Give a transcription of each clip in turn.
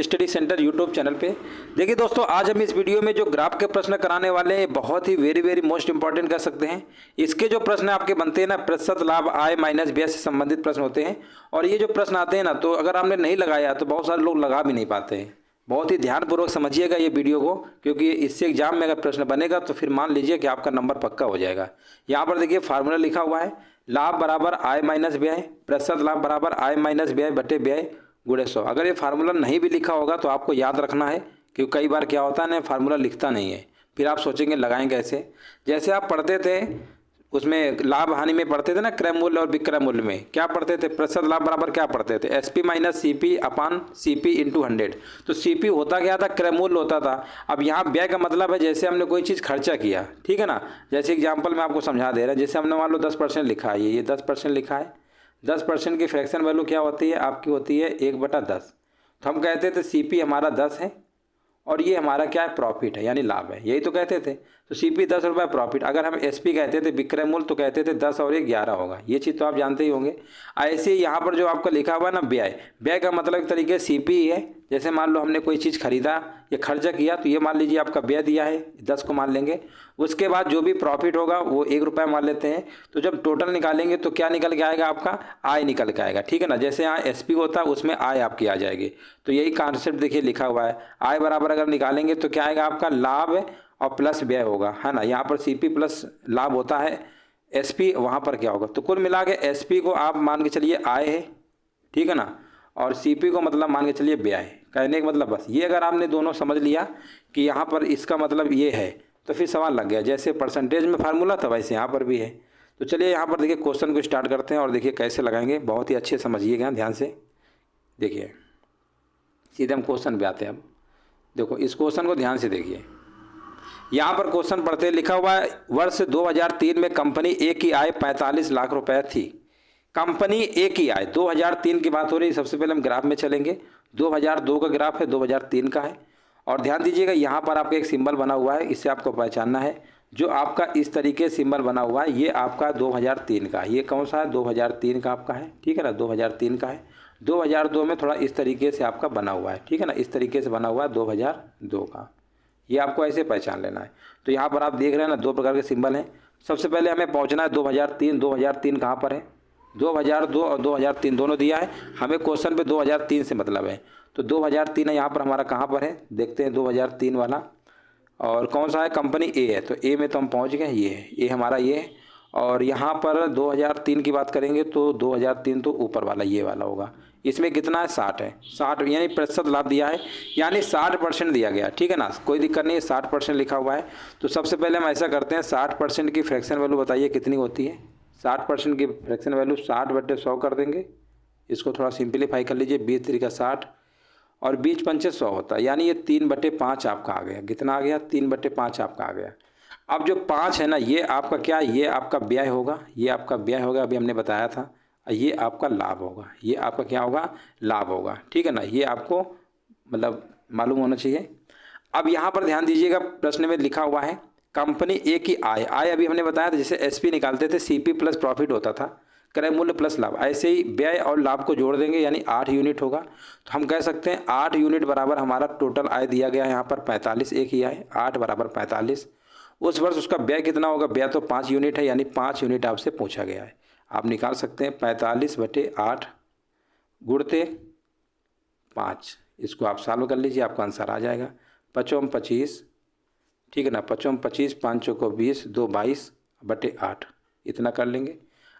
Study centre YouTube channel पे। देखिए दोस्तों, आज हम इस वीडियो में जो ग्राफ के प्रश्न कराने वाले हैं बहुत ही वेरी मोस्ट इंपॉर्टेंट कह सकते हैं। इसके जो प्रश्न आपके बनते हैं ना, प्रतिशत लाभ आय माइनस व्यय से संबंधित प्रश्न होते हैं। और ये जो प्रश्न आते हैं ना, तो अगर आपने नहीं लगाया तो बहुत सारे लोग लगा भी नहीं पाते हैं। बहुत ही ध्यानपूर्वक समझिएगा ये वीडियो को, क्योंकि इससे एग्जाम में अगर प्रश्न बनेगा तो फिर मान लीजिए कि आपका नंबर पक्का हो जाएगा। यहाँ पर देखिए फार्मूला लिखा हुआ है, लाभ बराबर आय माइनस व्यय, प्रतिशत लाभ बराबर आय माइनस व्यय बटे व्यय गुणे 100। अगर ये फार्मूला नहीं भी लिखा होगा तो आपको याद रखना है, क्योंकि कई बार क्या होता है ना, फार्मूला लिखता नहीं है, फिर आप सोचेंगे लगाएं कैसे। जैसे आप पढ़ते थे उसमें लाभ हानि में पढ़ते थे ना, क्रय मूल्य और विक्रय मूल्य में क्या पढ़ते थे, प्रतिशत लाभ बराबर क्या पढ़ते थे, एसपी माइनस सीपी अपान सीपी इंटू 100। तो सीपी होता क्या था, क्रय मूल्य होता था। अब यहाँ व्यय का मतलब है जैसे हमने कोई चीज़ खर्चा किया, ठीक है ना। जैसे एग्जाम्पल मैं आपको समझा दे रहा है, जैसे हमने मान लो 10% लिखा है, ये 10% लिखा है। 10% की फ्रैक्शन वैल्यू क्या होती है आपकी, होती है 1/10। तो हम कहते थे सीपी हमारा 10 है और ये हमारा क्या है, प्रॉफिट है यानी लाभ है, यही तो कहते थे। तो सीपी 10 रुपये प्रॉफिट। अगर हम एसपी कहते थे विक्रय मूल्य, तो कहते थे 10 और 1 11 होगा। ये चीज़ तो आप जानते ही होंगे। ऐसे ही यहाँ पर जो आपका लिखा हुआ है ना व्यय, व्यय का मतलब एक तरीके से सीपी ही है। जैसे मान लो हमने कोई चीज़ खरीदा या खर्चा किया, तो ये मान लीजिए आपका व्यय दिया है, 10 को मान लेंगे। उसके बाद जो भी प्रॉफिट होगा वो 1 रुपया मान लेते हैं। तो जब टोटल निकालेंगे तो क्या निकल के आएगा, आपका आय निकल के आएगा, ठीक है ना। जैसे यहाँ एसपी होता है उसमें आय आपकी आ जाएगी। तो यही कॉन्सेप्ट देखिए लिखा हुआ है, आय बराबर अगर निकालेंगे तो क्या आएगा आपका, लाभ और प्लस व्यय होगा, है ना। यहाँ पर सीपी प्लस लाभ होता है, एसपी वहाँ पर क्या होगा। तो कुल मिला के एसपी को आप मान के चलिए आय है, ठीक है ना, और सीपी को मतलब मान के चलिए व्यय है। कहने का मतलब बस ये, अगर आपने दोनों समझ लिया कि यहाँ पर इसका मतलब ये है, तो फिर सवाल लग गया। जैसे परसेंटेज में फार्मूला था वैसे यहाँ पर भी है। तो चलिए यहाँ पर देखिए क्वेश्चन को स्टार्ट करते हैं और देखिए कैसे लगाएंगे, बहुत ही अच्छे समझिएगा ध्यान से। देखिए सीधे हम क्वेश्चन पे आते हैं। अब देखो इस क्वेश्चन को ध्यान से देखिए। यहाँ पर क्वेश्चन पढ़ते लिखा हुआ है, वर्ष 2003 में कंपनी ए की आय 45 लाख रुपए थी। कंपनी ए की आय 2003 की बात हो रही है। सबसे पहले हम ग्राफ में चलेंगे, 2002 का ग्राफ है, 2003 का है। और ध्यान दीजिएगा यहाँ पर आपका एक सिंबल बना हुआ है, इससे आपको पहचानना है। जो आपका इस तरीके से सिंबल बना हुआ है ये आपका 2003 का, ये कौन सा है, 2003 का आपका है, ठीक है ना, 2003 का है। 2002 में थोड़ा इस तरीके से आपका बना हुआ है, ठीक है ना, इस तरीके से बना हुआ है 2002 का। ये आपको ऐसे पहचान लेना है। तो यहाँ पर आप देख रहे हैं ना, 2 प्रकार के सिंबल हैं। सबसे पहले हमें पहुँचना है 2003। 2003 कहाँ पर है, 2002 और 2003 दोनों दिया है। हमें क्वेश्चन पे 2003 से मतलब है, तो 2003 है यहाँ पर हमारा, कहाँ पर है देखते हैं 2003 वाला। और कौन सा है, कंपनी ए है, तो ए में तो हम पहुँच गए, ये है, ये हमारा ये है। और यहाँ पर 2003 की बात करेंगे तो 2003 तो ऊपर वाला ये वाला होगा। इसमें कितना है, 60 है, 60 यानी प्रतिशत लाभ दिया है, यानी 60% दिया गया, ठीक है ना, कोई दिक्कत नहीं है, 60% लिखा हुआ है। तो सबसे पहले हम ऐसा करते हैं, 60% की फ्रैक्शन वैल्यू बताइए कितनी होती है। 60% की फ्रैक्शन वैल्यू 60/100 कर देंगे। इसको थोड़ा सिंप्लीफाई कर लीजिए, 20 3 का 60 और 20 पंचे 100 होता है, यानी ये 3/5 आपका आ गया। कितना आ गया, 3/5 आपका आ गया। अब जो 5 है ना, ये आपका क्या, ये आपका व्यय होगा, ये आपका व्यय होगा, अभी हमने बताया था। ये आपका लाभ होगा, ये आपका क्या होगा, लाभ होगा, ठीक है ना। ये आपको मतलब मालूम होना चाहिए। अब यहाँ पर ध्यान दीजिएगा, प्रश्न में लिखा हुआ है कंपनी ए की आय, आय अभी हमने बताया था, जैसे एसपी निकालते थे सीपी प्लस प्रॉफिट होता था, क्रय मूल्य प्लस लाभ। ऐसे ही व्यय और लाभ को जोड़ देंगे, यानी 8 यूनिट होगा। तो हम कह सकते हैं 8 यूनिट बराबर हमारा टोटल आय दिया गया है यहाँ पर 45, एक ही आय 8 बराबर 45। उस वर्ष उसका व्यय कितना होगा, व्यय तो 5 यूनिट है, यानी 5 यूनिट आपसे पूछा गया है। आप निकाल सकते हैं 45/8 गुणते 5, इसको आप सॉल्व कर लीजिए, आपका आंसर आ जाएगा 5 25, ठीक है ना, 5 25, 5 को 20, 2 22/8 इतना कर लेंगे।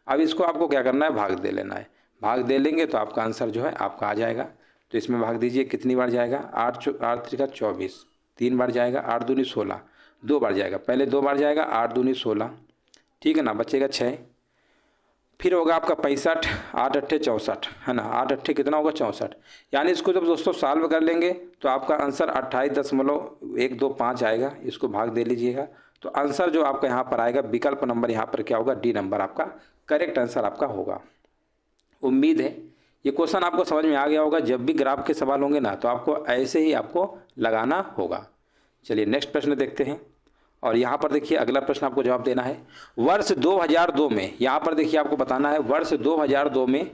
अब इसको आपको क्या करना है, भाग दे लेना है। भाग दे लेंगे तो आपका आंसर जो है आपका आ जाएगा। तो इसमें भाग दीजिए, कितनी बार जाएगा, 8 3 का 24, 3 बार जाएगा, 8 दूनी 16, 2 बार जाएगा, पहले 2 बार जाएगा, 8 दूनी 16, ठीक है ना, बचेगा 6। फिर होगा आपका 65, 8 अट्ठे 64, है ना, 8 अट्ठे कितना होगा 64। यानी इसको जब दोस्तों सॉल्व कर लेंगे तो आपका आंसर 28.125 आएगा। इसको भाग दे लीजिएगा, तो आंसर जो आपका यहाँ पर आएगा, विकल्प नंबर यहाँ पर क्या होगा, डी नंबर आपका करेक्ट आंसर आपका होगा। उम्मीद है ये क्वेश्चन आपको समझ में आ गया होगा। जब भी ग्राफ के सवाल होंगे ना, तो आपको ऐसे ही आपको लगाना होगा। चलिए नेक्स्ट प्रश्न देखते हैं। और यहाँ पर देखिए अगला प्रश्न आपको जवाब देना है। वर्ष 2002 में, यहाँ पर देखिए आपको बताना है, वर्ष 2002 में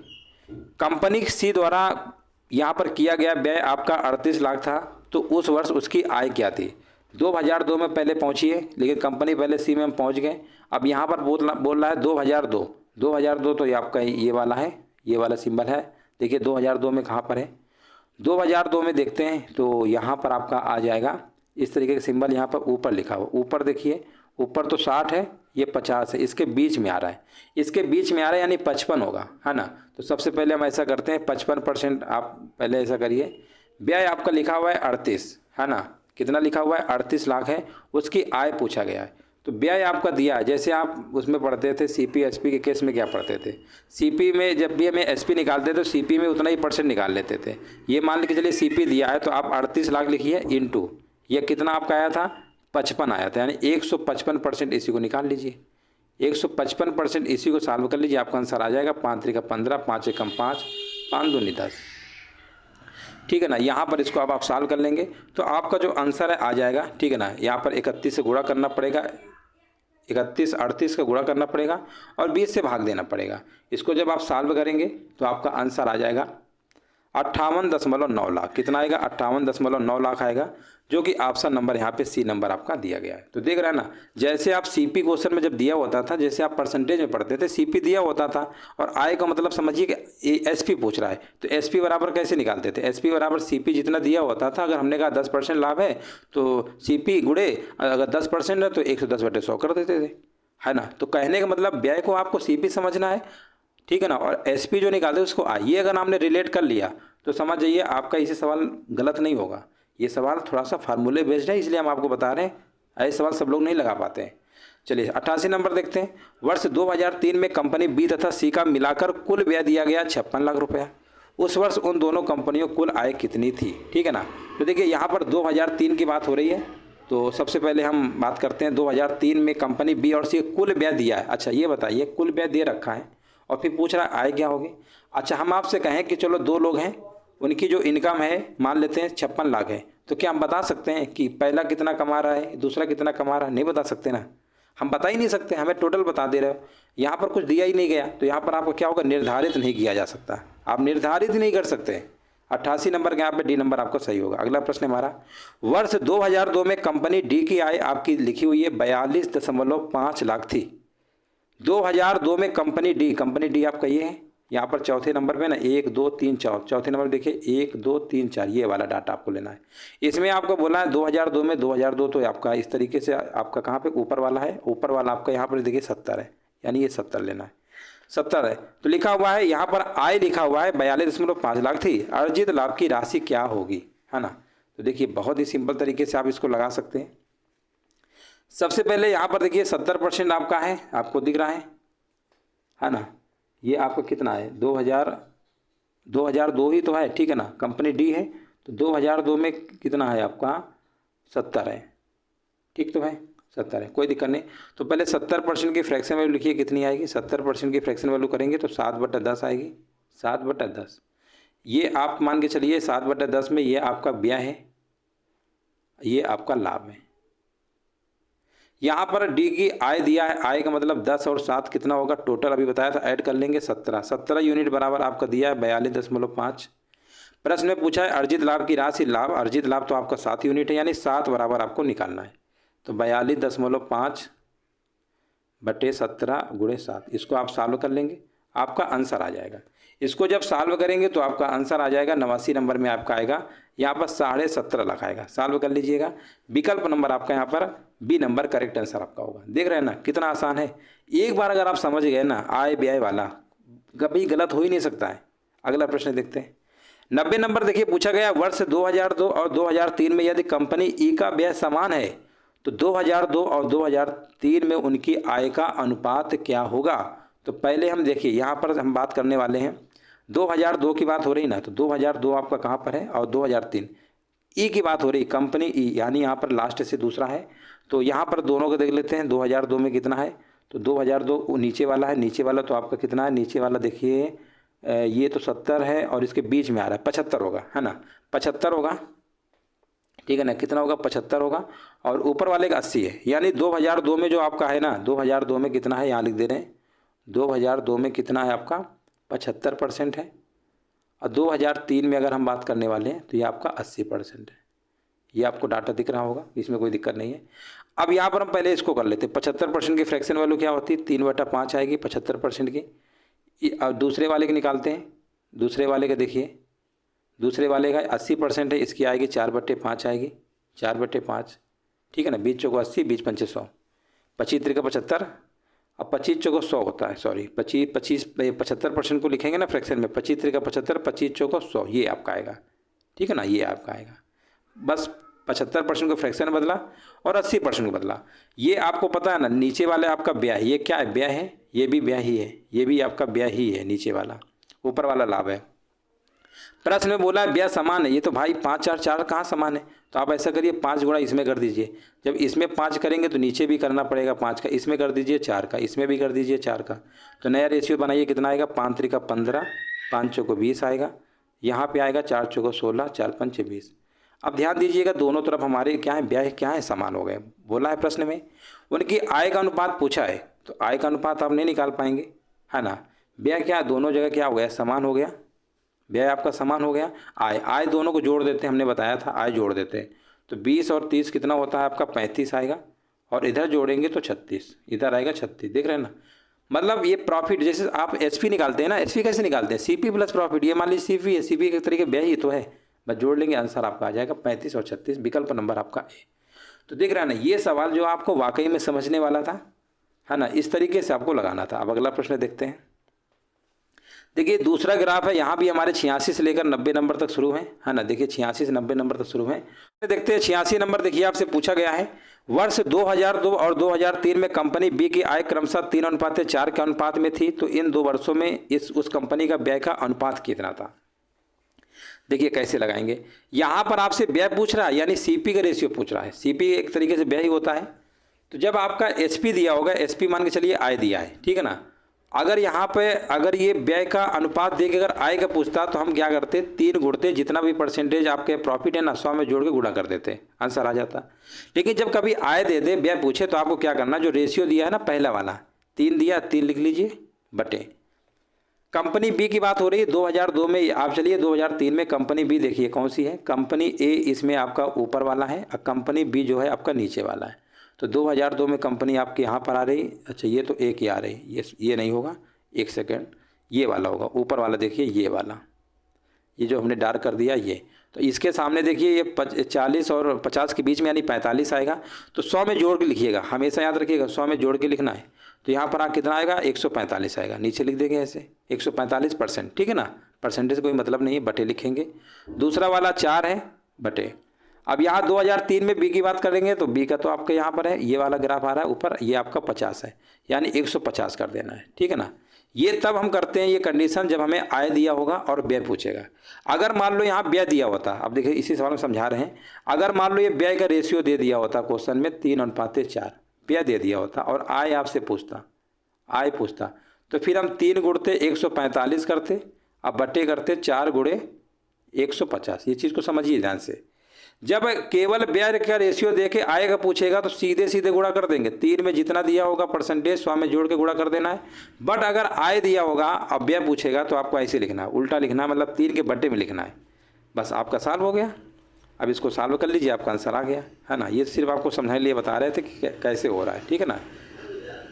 कंपनी सी द्वारा यहाँ पर किया गया व्यय आपका 38 लाख था, तो उस वर्ष उसकी आय क्या थी। 2002 में पहले पहुँची है, लेकिन कंपनी पहले सी में हम पहुँच गए। अब यहाँ पर बोल रहा है 2002, 2002 तो ये आपका ये वाला है, ये वाला सिंबल है। देखिए 2002 में कहाँ पर है, 2002 में देखते हैं तो यहाँ पर आपका आ जाएगा इस तरीके का सिंबल, यहाँ पर ऊपर लिखा हुआ। ऊपर देखिए, ऊपर तो 60 है, ये 50 है, इसके बीच में आ रहा है, इसके बीच में आ रहा है यानी 55 होगा, है ना। तो सबसे पहले हम ऐसा करते हैं 55% आप पहले ऐसा करिए। व्यय आपका लिखा हुआ है 38, है ना, कितना लिखा हुआ है 38 लाख है, उसकी आय पूछा गया है। तो व्यय आपका दिया है, जैसे आप उसमें पढ़ते थे सीपी एसपी के केस में क्या पढ़ते थे, सीपी में जब भी हमें एसपी निकालते थे तो सीपी में उतना ही परसेंट निकाल लेते थे। ये मान के चलिए सीपी दिया है तो आप 38 लाख लिखिए इंटू ये कितना आपका आया था 55 आया था, यानी 155% इसी को निकाल लीजिए। 155% इसी को सॉल्व कर लीजिए, आपका आंसर आ जाएगा 5 3 15, 5 1 5, 5 2 10, ठीक है ना। यहाँ पर इसको अब आप सॉल्व कर लेंगे तो आपका जो आंसर है आ जाएगा, ठीक है ना। यहाँ पर 31 से गुणा करना पड़ेगा, 31 38 का गुणा करना पड़ेगा और 20 से भाग देना पड़ेगा। इसको जब आप सॉल्व करेंगे तो आपका आंसर आ जाएगा 58.9 लाख। कितना आएगा 58.9 लाख आएगा, जो कि ऑप्शन नंबर यहाँ पे सी नंबर आपका दिया गया है। तो देख रहे हैं ना, जैसे आप सीपी क्वेश्चन में जब दिया होता था, जैसे आप परसेंटेज में पढ़ते थे सीपी दिया होता था और आय का मतलब समझिए कि एसपी पूछ रहा है, तो एसपी बराबर कैसे निकालते थे, एसपी बराबर सीपी जितना दिया होता था। अगर हमने कहा 10% लाभ है तो सीपी गुणे अगर 10% है तो 110/100 कर देते थे, है ना। तो कहने का मतलब व्यय को आपको सीपी समझना है, ठीक है ना, और एसपी जो निकालते उसको आइए अगर हमने रिलेट कर लिया तो समझ जाइए आपका इसे सवाल गलत नहीं होगा। ये सवाल थोड़ा सा फार्मूले बेस्ड है, इसलिए हम आपको बता रहे हैं, ऐसे सवाल सब लोग नहीं लगा पाते हैं। चलिए 88 नंबर देखते हैं। वर्ष 2003 में कंपनी बी तथा सी का मिलाकर कुल व्यय दिया गया 56 लाख रुपया। उस वर्ष उन दोनों कंपनियों कुल आय कितनी थी, ठीक है ना। तो देखिए यहाँ पर 2003 की बात हो रही है, तो सबसे पहले हम बात करते हैं 2003 में कंपनी बी और सी कुल व्यय दिया है। अच्छा ये बताइए कुल व्यय दे रखा है और फिर पूछ रहा है आय क्या होगी। अच्छा हम आपसे कहें कि चलो 2 लोग हैं, उनकी जो इनकम है मान लेते हैं 56 लाख है, तो क्या हम बता सकते हैं कि पहला कितना कमा रहा है दूसरा कितना कमा रहा है, नहीं बता सकते ना, हम बता ही नहीं सकते, हमें टोटल बता दे रहे हो। यहाँ पर कुछ दिया ही नहीं गया तो यहाँ पर आपको क्या होगा, निर्धारित नहीं किया जा सकता, आप निर्धारित ही नहीं कर सकते। 88 नंबर के यहाँ पे डी नंबर आपका सही होगा। अगला प्रश्न हमारा, वर्ष 2002 में कंपनी डी की आय आपकी लिखी हुई है 42.5 लाख थी। 2002 में कंपनी डी आपका ये है, यहाँ पर चौथे नंबर पे ना 1 2 3 4, चौथे नंबर देखिए 1 2 3 4, ये वाला डाटा आपको लेना है। इसमें आपको बोला है 2002 में, 2002 तो आपका इस तरीके से आपका कहाँ पे ऊपर वाला है, ऊपर वाला आपका यहाँ पर देखिए 70 है, यानी ये 70 लेना है, 70 है। तो लिखा हुआ है यहाँ पर आय लिखा हुआ है 42.5 लाख थी, अर्जित लाभ की राशि क्या होगी, है ना। तो देखिए बहुत ही सिंपल तरीके से आप इसको लगा सकते हैं। सबसे पहले यहाँ पर देखिए 70% आपका है, आपको दिख रहा है ना, ये आपका कितना है 2002 ही तो है, ठीक है ना, कंपनी डी है तो 2002 में कितना है आपका 70 है, ठीक तो है 70 है, कोई दिक्कत नहीं। तो पहले 70% की फ्रैक्शन वैल्यू लिखिए कितनी आएगी, 70% की फ्रैक्शन वैल्यू करेंगे तो 7/10 आएगी, 7/10। ये आप मान के चलिए 7/10 में ये आपका व्यय है, ये आपका लाभ है। यहाँ पर डी की आय दिया है, आय का मतलब 10 और 7 कितना होगा, टोटल अभी बताया था ऐड कर लेंगे 17 यूनिट बराबर आपका दिया है 42.5। प्रश्न में पूछा है अर्जित लाभ की राशि, लाभ अर्जित लाभ तो आपका 7 यूनिट है, यानी 7 बराबर आपको निकालना है। तो 42.5/17 × 7, इसको आप सॉल्व कर लेंगे, आपका आंसर आ जाएगा। इसको जब सॉल्व करेंगे तो आपका आंसर आ जाएगा 89 नंबर में आपका आएगा, यहाँ पर 17.5 लाख आएगा। सॉल्व कर लीजिएगा, विकल्प नंबर आपका यहाँ पर बी नंबर करेक्ट आंसर आपका होगा। देख रहे हैं ना कितना आसान है, एक बार अगर आप समझ गए ना आय व्यय वाला, कभी गलत हो ही नहीं सकता है। अगला प्रश्न देखते हैं। 90 नंबर देखिए पूछा गया, वर्ष 2002 और 2003 में यदि कंपनी ई का व्यय समान है तो 2002 और 2003 में उनकी आय का अनुपात क्या होगा। तो पहले हम देखिए यहाँ पर हम बात करने वाले हैं 2002 की बात हो रही ना, तो 2002 आपका कहाँ पर है और 2003 ई की बात हो रही, कंपनी ई, यानी यहाँ पर लास्ट से दूसरा है। तो यहाँ पर दोनों को देख लेते हैं, 2002 में कितना है, तो 2002 नीचे वाला है, नीचे वाला तो आपका कितना है, नीचे वाला देखिए ये तो 70 है और इसके बीच में आ रहा है 75 होगा, है ना, 75 होगा, ठीक है ना, कितना होगा 75 होगा, और ऊपर वाले का 80 है, यानी 2002 में जो आपका है ना, 2002 में कितना है यहाँ लिख दे रहे हैं, 2002 में कितना है आपका 75% है, और 2003 में अगर हम बात करने वाले हैं तो ये आपका 80% है। ये आपको डाटा दिख रहा होगा, इसमें कोई दिक्कत नहीं है। अब यहाँ पर हम पहले इसको कर लेते हैं। 75% की फ्रैक्शन वैल्यू क्या होती है? 3/5 आएगी 75% की। अब दूसरे वाले के निकालते हैं। दूसरे वाले का देखिए, दूसरे वाले का 80% है, इसकी आएगी 4/5 आएगी, 4/5। ठीक है ना, 20 चौको 80, 20 पंचे 100, 25 त्रिका 75। अब 25 चौको 100 होता है, सॉरी 75% को लिखेंगे ना फ्रैक्शन में, 25 त्रिका 75, 25 चौको 100, ये आपका आएगा। ठीक है ना, ये आपका आएगा। बस 75% को फ्रैक्शन बदला और 80% को बदला। ये आपको पता है ना, नीचे वाले आपका ब्याह, ये क्या है? ब्याह है, ये भी ब्याह ही है, ये भी आपका ब्याह ही है नीचे वाला, ऊपर वाला लाभ है। प्रश्न में बोला है ब्याह समान है, ये तो भाई 5 4 4 कहाँ समान है? तो आप ऐसा करिए 5 गुणा इसमें कर दीजिए। जब इसमें 5 करेंगे तो नीचे भी करना पड़ेगा 5 का, इसमें कर दीजिए 4 का, इसमें भी कर दीजिए 4 का। तो नया रेशियो बनाइए, कितना आएगा? 5 त्रिका 15, 5 चौको 20 आएगा। यहाँ पे आएगा 4 चौको 16, 4 पंचे 20। अब ध्यान दीजिएगा, दोनों तरफ हमारे क्या है? ब्याह क्या है? समान हो गए। बोला है प्रश्न में, उनकी आय का अनुपात पूछा है, तो आय का अनुपात आप नहीं निकाल पाएंगे, है ना। ब्याह क्या, दोनों जगह क्या हो गया? समान हो गया। व्यय आपका समान हो गया। आय दोनों को जोड़ देते हैं, हमने बताया था आय जोड़ देते हैं। तो 20 और 30 कितना होता है आपका? 35 आएगा। और इधर जोड़ेंगे तो 36, इधर आएगा 36। देख रहे हैं ना, मतलब ये प्रॉफिट, जैसे आप एसपी निकालते हैं ना, एसपी कैसे निकालते हैं? CP plus profit. ये मान लीजिए सीपी है, सीपी के तरीके व्यय ही तो है, बस जोड़ लेंगे, आंसर आपका आ जाएगा 35 और 36, विकल्प नंबर आपका ए। तो देख रहे हैं ना, ये सवाल जो आपको वाकई में समझने वाला था, है ना, इस तरीके से आपको लगाना था। अब अगला प्रश्न देखते हैं। देखिए दूसरा ग्राफ है, यहाँ भी हमारे 86 से लेकर 90 नंबर तक शुरू है ना। देखिए 86 से 90 नंबर तक शुरू है। देखते हैं 86 नंबर। देखिए आपसे पूछा गया है, वर्ष 2002 और 2003 में कंपनी बी की आय क्रमशः 3:4 के अनुपात में थी, तो इन 2 वर्षों में उस कंपनी का व्यय का अनुपात कितना था? देखिए कैसे लगाएंगे। यहाँ पर आपसे व्यय पूछ रहा है, यानी सीपी का रेशियो पूछ रहा है। सीपी एक तरीके से व्यय ही होता है। तो जब आपका एसपी दिया होगा, एसपी मान के चलिए आय दिया है, ठीक है ना। अगर यहाँ पे अगर ये व्यय का अनुपात दे के अगर आय का पूछता तो हम क्या करते? 3 गुणते जितना भी परसेंटेज आपके प्रॉफिट है ना, 100 में जोड़ के गुणा कर देते, आंसर आ जाता। लेकिन जब कभी आय दे दे, व्यय पूछे, तो आपको क्या करना? जो रेशियो दिया है ना पहला वाला, 3 दिया, 3 लिख लीजिए बटे। कंपनी बी की बात हो रही है 2002 में। आप चलिए 2003 में कंपनी बी देखिए कौन सी है। कंपनी ए इसमें आपका ऊपर वाला है और कंपनी बी जो है आपका नीचे वाला है। तो 2002 में कंपनी आपके यहाँ पर आ रही। अच्छा ये तो एक ही आ रही, ये नहीं होगा, एक सेकेंड, ये वाला होगा ऊपर वाला। देखिए ये वाला, ये जो हमने डार्क कर दिया ये। तो इसके सामने देखिए ये 40 और 50 के बीच में यानी 45 आएगा। तो 100 में जोड़ के लिखिएगा, हमेशा याद रखिएगा 100 में जोड़ के लिखना है। तो यहाँ पर कितना आएगा? 145 आएगा। नीचे लिख देंगे ऐसे 145%, ठीक है ना। परसेंटेज से कोई मतलब नहीं है, बटे लिखेंगे। दूसरा वाला 4 है बटे। अब यहाँ 2003 में बी की बात करेंगे तो बी का तो आपके यहाँ पर है, ये वाला ग्राफ आ रहा है ऊपर, ये आपका 50 है, यानी 150 कर देना है, ठीक है ना। ये तब हम करते हैं ये कंडीशन जब हमें आय दिया होगा और व्यय पूछेगा। अगर मान लो यहाँ व्यय दिया होता, अब देखिए इसी सवाल में समझा रहे हैं, अगर मान लो ये व्यय का रेशियो दे दिया होता क्वेश्चन में 3:4, व्यय दे दिया होता और आय आपसे पूछता, आय पूछता, तो फिर हम 3 गुणते 145 करते, अब बटे करते 4 गुणे 150। ये चीज़ को समझिए ध्यान से। जब केवल व्यय का रेशियो देके आय का पूछेगा तो सीधे सीधे गुणा कर देंगे। 3 में जितना दिया होगा परसेंटेज 100 में जोड़ के गुणा कर देना है। बट अगर आय दिया होगा अब व्यय पूछेगा तो आपको ऐसे लिखना है, उल्टा लिखना है, मतलब 3 के बट्टे में लिखना है। बस आपका सॉल्व हो गया। अब इसको सॉल्व कर लीजिए, आपका आंसर आ गया, है ना। ये सिर्फ आपको समझाने के लिए बता रहे थे कि कैसे हो रहा है, ठीक है ना।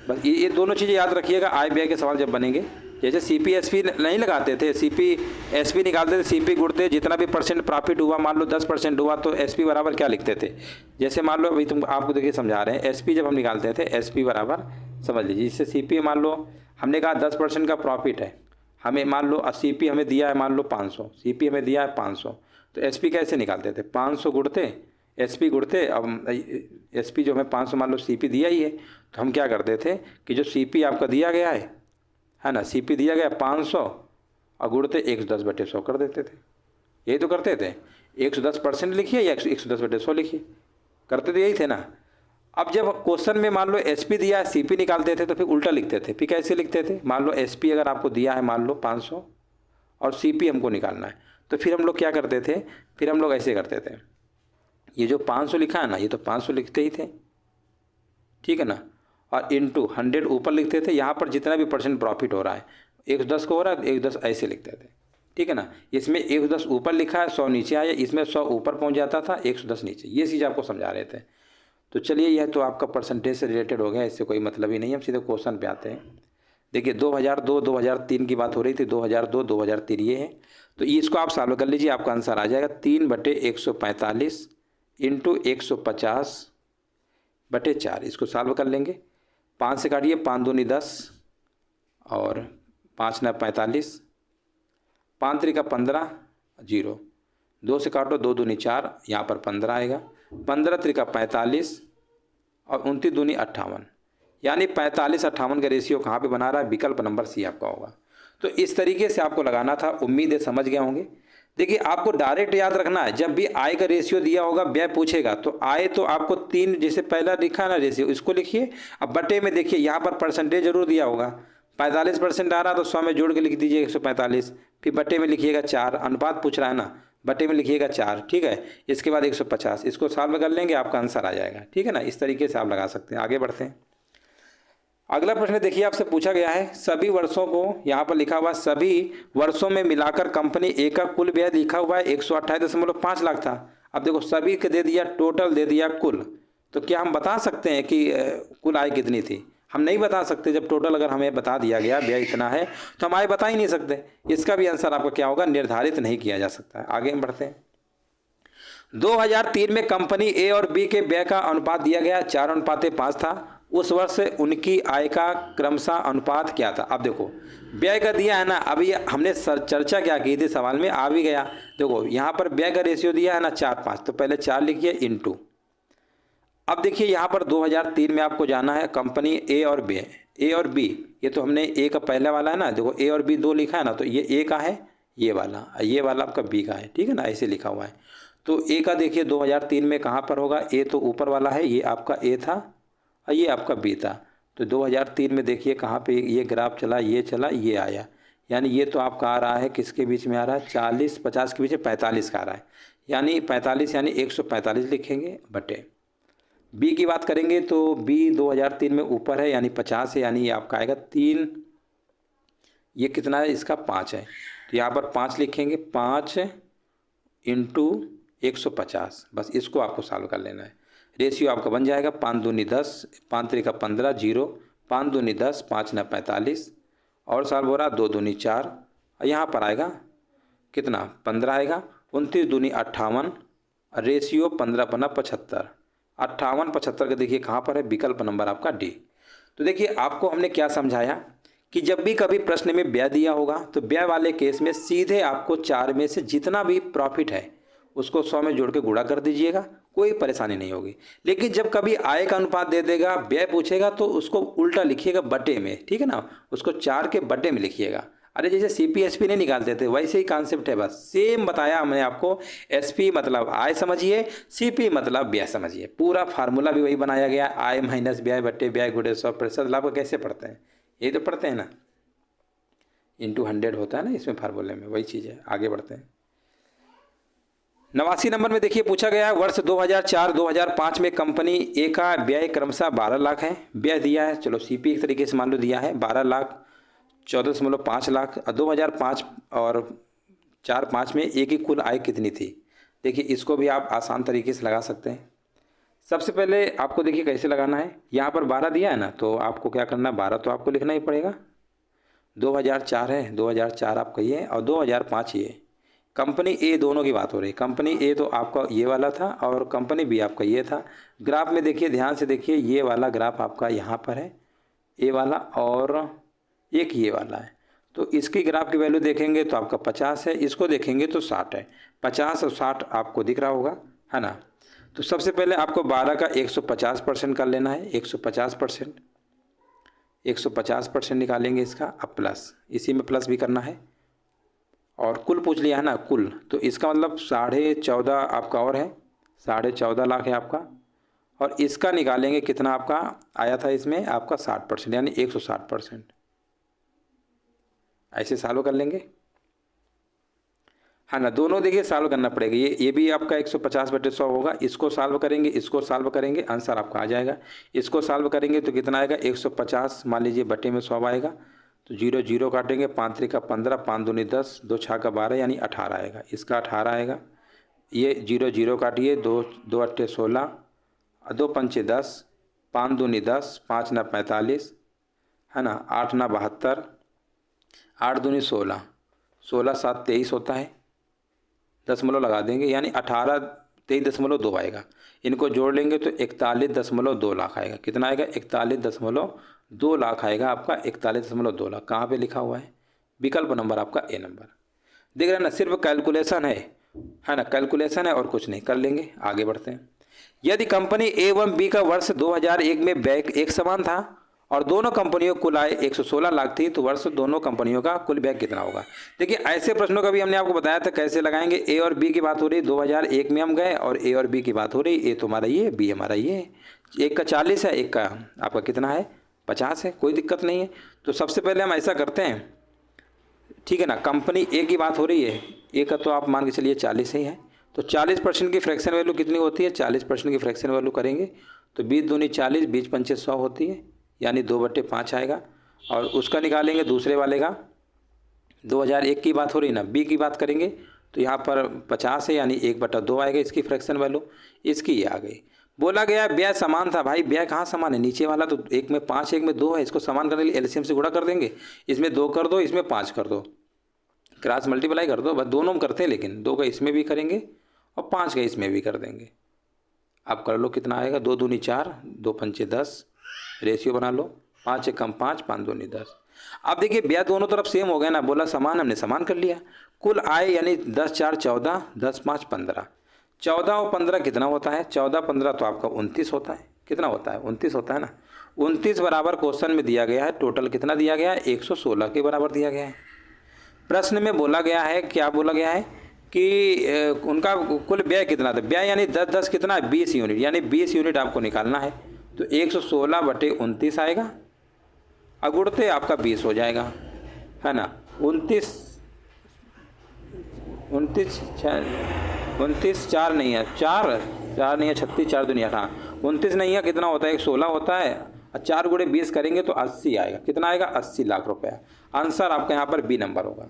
बस ये दोनों चीज़ें याद रखिएगा। आय व्यय के सवाल जब बनेंगे, जैसे सीपी एसपी नहीं लगाते थे, सीपी एसपी निकालते थे, सीपी गुणते जितना भी परसेंट प्रॉफिट हुआ, मान लो 10% हुआ तो एसपी बराबर क्या लिखते थे। जैसे मान लो अभी तुम आपको देखिए समझा रहे हैं, एसपी जब हम निकालते थे एसपी बराबर समझ लीजिए, जिससे सीपी मान लो हमने कहा 10% का प्रॉफिट है, हमें मान लो सीपी हमें दिया है मान लो 500, सीपी हमें दिया है 500, तो एसपी कैसे निकालते थे? 500 गुणते एसपी गुणते, अब एसपी जो हमें 500 मान लो सीपी दिया ही है, तो हम क्या करते थे कि जो सीपी आपका दिया गया है ना, सीपी दिया गया 500 और गुणते 110/100 कर देते थे। यही तो करते थे, 110% लिखिए या 110/100 लिखिए, करते तो यही थे ना। अब जब क्वेश्चन में मान लो एसपी दिया है, सीपी निकालते थे तो फिर उल्टा लिखते थे। फिर कैसे लिखते थे? मान लो एसपी अगर आपको दिया है मान लो 500 और सीपी हमको निकालना है, तो फिर हम लोग क्या करते थे? फिर हम लोग ऐसे करते थे, ये जो 500 लिखा है ना, ये तो 500 लिखते ही थे, ठीक है ना, और इंटू 100 ऊपर लिखते थे। यहाँ पर जितना भी परसेंट प्रॉफिट हो रहा है 110 को हो रहा है 110 ऐसे लिखते थे, ठीक है ना। इसमें 110 ऊपर लिखा है, 100 नीचे आया, इसमें 100 ऊपर पहुंच जाता था, 110 नीचे। ये चीज़ आपको समझा रहे थे। तो चलिए, यह तो आपका परसेंटेज से रिलेटेड हो गया, इससे कोई मतलब ही नहीं। हम सीधे क्वेश्चन पे आते हैं। देखिए 2002 2003 की बात हो रही थी, 2002 2003 ये है। तो इसको आप सॉल्व कर लीजिए, आपका आंसर आ जाएगा 3/145 इंटू 150/4। इसको सॉल्व कर लेंगे। 5 से काटिए, 5 दूनी 10 और 5 9 45, 5 3 का 15, 0। 2 से काटो, 2 दूनी 4, यहाँ पर 15 आएगा। 15 3 का 45 और 29 दूनी 58, यानी 45 58 का रेशियो कहाँ पे बना रहा है? विकल्प नंबर सी आपका होगा। तो इस तरीके से आपको लगाना था। उम्मीद है समझ गए होंगे। देखिए आपको डायरेक्ट याद रखना है, जब भी आय का रेशियो दिया होगा, व्यय पूछेगा तो आय तो आपको 3 जैसे पहला लिखा है ना रेशियो, इसको लिखिए। अब बटे में देखिए यहाँ पर परसेंटेज जरूर दिया होगा, 45% आ रहा तो 100 में जोड़ के लिख दीजिए 145, फिर बटे में लिखिएगा 4, अनुपात पूछ रहा है ना, बटे में लिखिएगा 4, ठीक है। इसके बाद 150, इसको सॉल्व कर लेंगे, आपका आंसर आ जाएगा, ठीक है ना। इस तरीके से आप लगा सकते हैं। आगे बढ़ते हैं। अगला प्रश्न देखिए, आपसे पूछा गया है सभी वर्षों को, यहाँ पर लिखा हुआ सभी वर्षों में मिलाकर कंपनी ए का कुल व्यय लिखा हुआ है 128.5 लाख था। अब देखो सभी के दे दिया, टोटल दे दिया कुल, तो क्या हम बता सकते हैं कि कुल आय कितनी थी? हम नहीं बता सकते। जब टोटल अगर हमें बता दिया गया व्यय इतना है तो हम आय बता ही नहीं सकते। इसका भी आंसर आपका क्या होगा? निर्धारित नहीं किया जा सकता है। आगे बढ़ते हैं। 2003 में कंपनी ए और बी के व्यय का अनुपात दिया गया 4:5 था। उस वर्ष उनकी आय का क्रमशः अनुपात क्या था? अब देखो व्यय का दिया है ना, अभी हमने चर्चा क्या की थी, सवाल में आ भी गया। देखो यहाँ पर व्यय का रेशियो दिया है ना 4:5, तो पहले 4 लिखिए इंटू। अब देखिए यहाँ पर 2003 में आपको जाना है कंपनी ए और बी, ए और बी, ये तो हमने ए का पहले वाला है ना, देखो ए और बी 2 लिखा है ना, तो ये ए का है, ये वाला आपका बी का है, ठीक है ना, ऐसे लिखा हुआ है। तो ए का देखिए 2003 में कहाँ पर होगा? ए तो ऊपर वाला है, ये आपका ए था और ये आपका बी था। तो 2003 में देखिए कहाँ पे ये ग्राफ चला, ये चला, ये आया, यानी ये तो आपका आ रहा है किसके बीच में आ रहा है? 40-50 के बीच में 45 का आ रहा है, यानी 45 यानी 145 लिखेंगे बटे। बी की बात करेंगे तो बी 2003 में ऊपर है यानी 50 है, यानी ये आपका आएगा 3, ये कितना है? इसका 5 है, तो यहाँ पर 5 लिखेंगे, 5 इंटू 150। बस इसको आपको सॉल्व कर लेना है। रेशियो आपका बन जाएगा 5 दूनी 10, 5 3 का 15, 0, 5 दूनी 10, 5 9 45 और सॉल्व हो रहा 2 दूनी 4, और यहाँ पर आएगा कितना? 15 आएगा। 29 दूनी 58, रेशियो 15 75, 58 75 का देखिए कहाँ पर है? विकल्प नंबर आपका डी। तो देखिए आपको हमने क्या समझाया कि जब भी कभी प्रश्न में व्यय दिया होगा तो व्यय वाले केस में सीधे आपको 4 में से जितना भी प्रॉफिट है उसको 100 में जोड़ के गुणा कर दीजिएगा, कोई परेशानी नहीं होगी। लेकिन जब कभी आय का अनुपात दे देगा, व्यय पूछेगा, तो उसको उल्टा लिखिएगा बटे में, ठीक है ना, उसको 4 के बटे में लिखिएगा। अरे जैसे सीपीएसपी नहीं निकालते थे वैसे ही कॉन्सेप्ट है, बस सेम बताया हमने आपको। एसपी मतलब आय समझिए, सीपी मतलब व्यय समझिए, पूरा फार्मूला भी वही बनाया गया, आय माइनस व्यय बटे व्यय गुणे 100% लाभ। कैसे पढ़ते हैं? यही तो पढ़ते हैं ना, इंटू 100 होता है ना इसमें फार्मूले में, वही चीज़ है। आगे बढ़ते हैं। 89 नंबर में देखिए पूछा गया है वर्ष 2004-2005 में कंपनी ए का व्यय क्रमशः 12 लाख है। व्यय दिया है, चलो सीपी एक तरीके से मान लो दिया है 12 लाख, 14.5 लाख। 2005 और 4-5 में ए की कुल आय कितनी थी? देखिए इसको भी आप आसान तरीके से लगा सकते हैं। सबसे पहले आपको देखिए कैसे लगाना है। यहाँ पर 12 दिया है ना, तो आपको क्या करना है? 12 तो आपको लिखना ही पड़ेगा। 2004 है, 2004 आपका ये और 2005 ये। कंपनी ए दोनों की बात हो रही है। कंपनी ए तो आपका ये वाला था और कंपनी बी आपका ये था। ग्राफ में देखिए, ध्यान से देखिए, ये वाला ग्राफ आपका यहाँ पर है, ए वाला, और एक ये वाला है। तो इसकी ग्राफ की वैल्यू देखेंगे तो आपका 50 है, इसको देखेंगे तो 60 है। 50 और 60 आपको दिख रहा होगा, है ना। तो सबसे पहले आपको 12 का 150% कर लेना है। 150%, 150% निकालेंगे इसका, अब प्लस, इसी में प्लस भी करना है। और कुल पूछ लिया है ना, कुल, तो इसका मतलब 14.5 आपका और है, 14.5 लाख है आपका। और इसका निकालेंगे कितना आपका आया था इसमें? आपका 60%, यानी 160%। ऐसे सॉल्व कर लेंगे, है ना। दोनों देखिए सॉल्व करना पड़ेगा। ये भी आपका 150/100 होगा। इसको सॉल्व करेंगे, इसको सॉल्व करेंगे, आंसर आपका आ जाएगा। इसको सॉल्व करेंगे तो कितना आएगा? 150 मान लीजिए बटे में 100 आएगा। तो 0 0 काटेंगे, 5 3 का 15, 5 दूनी 10, 2 6 का 12 यानी 18 आएगा। इसका 18 आएगा। ये 0 0 काटिए, 2 2 8 16, 2 5 10, 5 दूनी 10, 5 ना 45 है ना, 8 ना 72, 8 दूनी 16, 16 7 23 होता है, दशमलव लगा देंगे यानी 18 23.2 आएगा। इनको जोड़ लेंगे तो 41.2 लाख आएगा। कितना आएगा? 41.2 लाख आएगा आपका। 41.2 लाख कहाँ पे लिखा हुआ है? विकल्प नंबर आपका ए नंबर। देख रहे हैं ना, सिर्फ कैलकुलेशन है ना, कैलकुलेशन है और कुछ नहीं। कर लेंगे, आगे बढ़ते हैं। यदि कंपनी ए एवं बी का वर्ष 2001 में व्यय एक समान था और दोनों कंपनियों कुल आय 116 लाख थी, तो वर्ष दोनों कंपनियों का कुल व्यय कितना होगा? देखिए, ऐसे प्रश्नों का भी हमने आपको बताया था कैसे लगाएंगे। ए और बी की बात हो रही, 2001 में हम गए और ए और बी की बात हो रही। ए तो हमारा ये, बी हमारा ये। एक का 40 है, एक का आपका कितना है? 50 है। कोई दिक्कत नहीं है। तो सबसे पहले हम ऐसा करते हैं, ठीक है ना, कंपनी ए की बात हो रही है। ए का तो आप मान के चलिए 40 ही है। तो 40% की फ्रैक्शन वैल्यू कितनी होती है? 40% की फ्रैक्शन वैल्यू करेंगे तो 20 दूनी 40, 20 पंचे 100 होती है, यानी 2/5 आएगा। और उसका निकालेंगे दूसरे वाले का, 2001 की बात हो रही ना, बी की बात करेंगे तो यहाँ पर 50 है यानी 1/2 आएगा इसकी फ्रैक्शन वैल्यू। इसकी ये आ गई। बोला गया ब्याज समान था। भाई ब्याज कहाँ समान है? नीचे वाला तो एक में 5 एक में 2 है। इसको समान करने के लिए एलसीएम से गुणा कर देंगे। इसमें 2 कर दो, इसमें 5 कर दो, क्रॉस मल्टीप्लाई कर दो। बस दोनों में करते हैं, लेकिन 2 का इसमें भी करेंगे और 5 का इसमें भी कर देंगे। आप कर लो कितना आएगा? 2 दूनी 4, 2 पंचे 10, रेशियो बना लो, 5 एकम 5, 5 दूनी 10। अब देखिए ब्याज दोनों तरफ सेम हो गया ना, बोला समान, हमने समान कर लिया। कुल आय यानी 10 4 14, 10 5 15। 14 और 15 कितना होता है? 14 15 तो आपका 29 होता है। कितना होता है? 29 होता है ना। 29 बराबर क्वेश्चन में दिया गया है। टोटल कितना दिया गया है? 116 के बराबर दिया गया है। प्रश्न में बोला गया है, क्या बोला गया है कि उनका कुल व्यय कितना था? व्यय यानी 10 10 कितना है? 20 यूनिट, यानी 20 यूनिट आपको निकालना है। तो 116/29 आएगा, अगुड़ते आपका 20 हो जाएगा, है ना। 29 4 नहीं है, 4 नहीं है, 36 4 दुनिया था, 29 नहीं है, कितना होता है? 116 होता है। 4 × 20 करेंगे तो 80 आएगा। कितना आएगा? 80 लाख रुपया। आंसर आपका यहाँ पर बी नंबर होगा।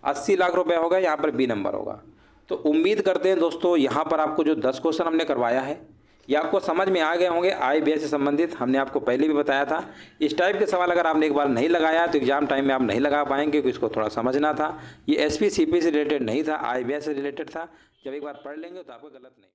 80 लाख रुपया होगा, यहाँ पर बी नंबर होगा। तो उम्मीद करते हैं दोस्तों, यहाँ पर आपको जो 10 क्वेश्चन हमने करवाया है ये आपको समझ में आ गए होंगे। आय व्यय से संबंधित हमने आपको पहले भी बताया था। इस टाइप के सवाल अगर आपने एक बार नहीं लगाया तो एग्जाम टाइम में आप नहीं लगा पाएंगे, क्योंकि इसको थोड़ा समझना था। ये एसपी सीपी से रिलेटेड नहीं था, आय व्यय से रिलेटेड था। जब एक बार पढ़ लेंगे तो आपको गलत नहीं।